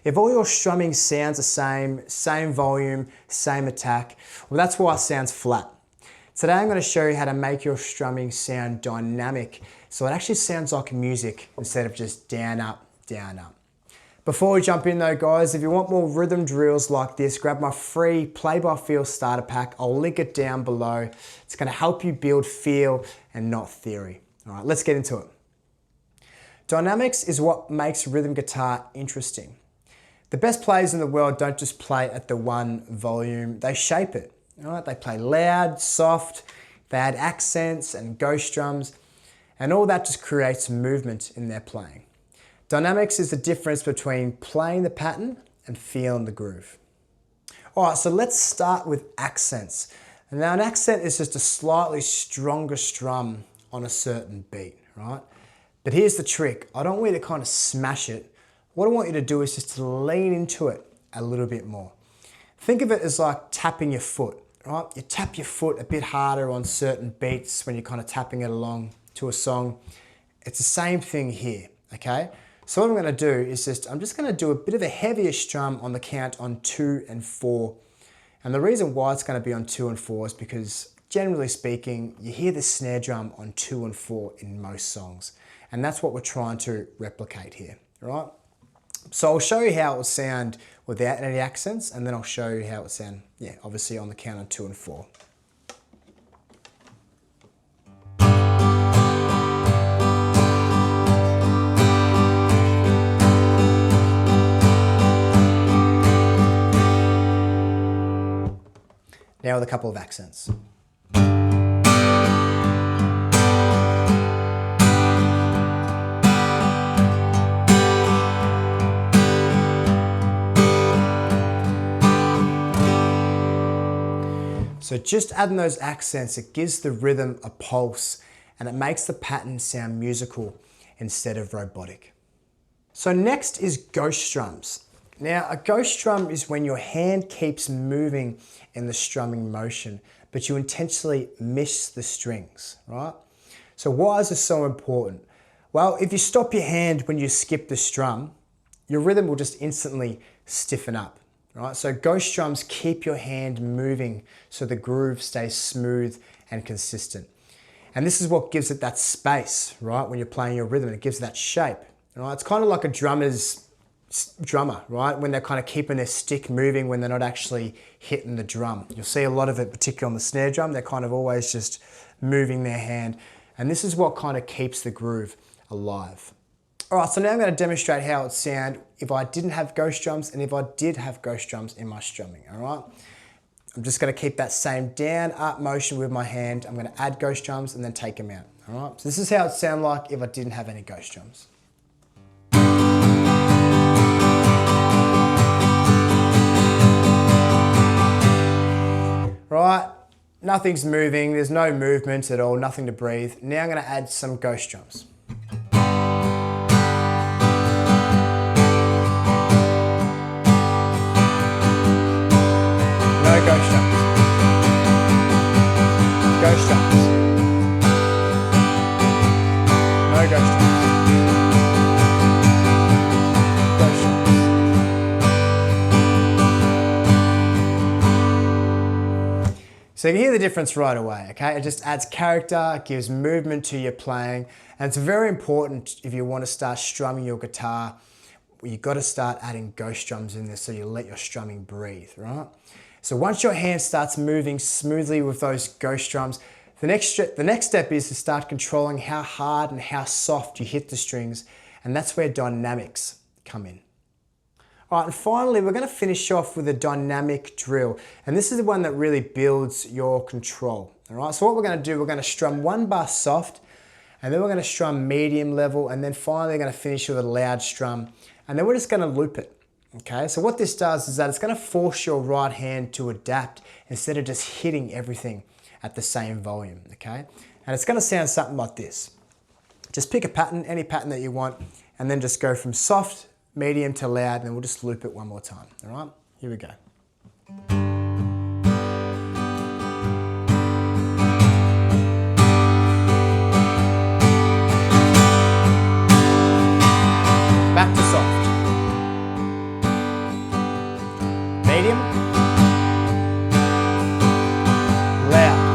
If all your strumming sounds the same volume, same attack, well, that's why it sounds flat. Today I'm going to show you how to make your strumming sound dynamic, so it actually sounds like music instead of just down, up, down, up. Before we jump in though, guys, if you want more rhythm drills like this, grab my free Play by Feel starter pack. I'll link it down below. It's going to help you build feel and not theory. All right, let's get into it. Dynamics is what makes rhythm guitar interesting. The best players in the world don't just play at the one volume, they shape it. All right, they play loud, soft, they add accents and ghost drums, and all that just creates movement in their playing. Dynamics is the difference between playing the pattern and feeling the groove. All right, so let's start with accents. Now an accent is just a slightly stronger strum on a certain beat, right? But here's the trick. I don't want you to kind of smash it. What I want you to do is just to lean into it a little bit more. Think of it as like tapping your foot, right? You tap your foot a bit harder on certain beats when you're kind of tapping it along to a song. It's the same thing here, okay? So what I'm going to do is I'm just going to do a bit of a heavier strum on the count on 2 and 4. And the reason why it's going to be on 2 and 4 is because generally speaking, you hear the snare drum on 2 and 4 in most songs. And that's what we're trying to replicate here, right? So I'll show you how it will sound without any accents, and then I'll show you how it will sound, yeah, obviously on the count on 2 and 4. Now with a couple of accents. So just adding those accents, it gives the rhythm a pulse and it makes the pattern sound musical instead of robotic. So next is ghost strums. Now a ghost strum is when your hand keeps moving in the strumming motion, but you intentionally miss the strings, right? So why is this so important? Well, if you stop your hand when you skip the strum, your rhythm will just instantly stiffen up. Right? So ghost strums keep your hand moving so the groove stays smooth and consistent. And this is what gives it that space, right? When you're playing your rhythm, it gives it that shape. Right? It's kind of like a drummer, right? When they're kind of keeping their stick moving when they're not actually hitting the drum. You'll see a lot of it, particularly on the snare drum, they're kind of always just moving their hand. And this is what kind of keeps the groove alive. All right, so now I'm going to demonstrate how it would sound if I didn't have ghost drums and if I did have ghost drums in my strumming, all right? I'm just going to keep that same down, up motion with my hand. I'm going to add ghost drums and then take them out, all right? So this is how it sound like if I didn't have any ghost drums. Right, nothing's moving, there's no movement at all, nothing to breathe. Now I'm going to add some ghost drums. No ghost drums. Ghost drums. No ghost drums. Ghost drums. So you can hear the difference right away, okay? It just adds character, gives movement to your playing, and it's very important if you want to start strumming your guitar, you've got to start adding ghost drums in there so you let your strumming breathe, right? So once your hand starts moving smoothly with those ghost drums, the next step is to start controlling how hard and how soft you hit the strings, and that's where dynamics come in. All right, and finally, we're going to finish off with a dynamic drill, and this is the one that really builds your control. All right, so what we're going to do, we're going to strum one bar soft, and then we're going to strum medium level, and then finally we're going to finish with a loud strum, and then we're just going to loop it. Okay, so what this does is that it's going to force your right hand to adapt instead of just hitting everything at the same volume, okay? And it's going to sound something like this. Just pick a pattern, any pattern that you want, and then just go from soft, medium to loud, and then we'll just loop it one more time, all right? Here we go. Back to soft. medium, loud.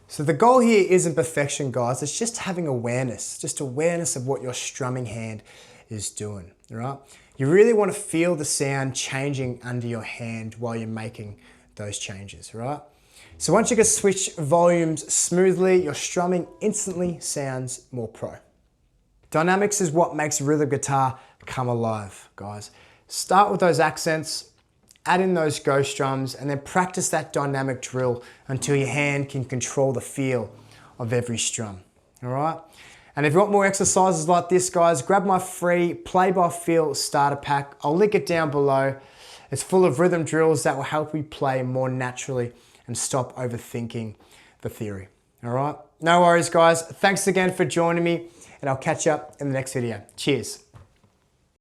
So the goal here isn't perfection, guys. It's just having awareness, just awareness of what your strumming hand is doing, all right? You really want to feel the sound changing under your hand while you're making those changes, right? So once you can switch volumes smoothly, your strumming instantly sounds more pro. Dynamics is what makes rhythm guitar come alive, guys. Start with those accents, add in those ghost drums, and then practice that dynamic drill until your hand can control the feel of every strum, all right? And if you want more exercises like this, guys, grab my free Play by Feel starter pack. I'll link it down below. It's full of rhythm drills that will help you play more naturally and stop overthinking the theory, all right? No worries, guys. Thanks again for joining me, and I'll catch you up in the next video. Cheers.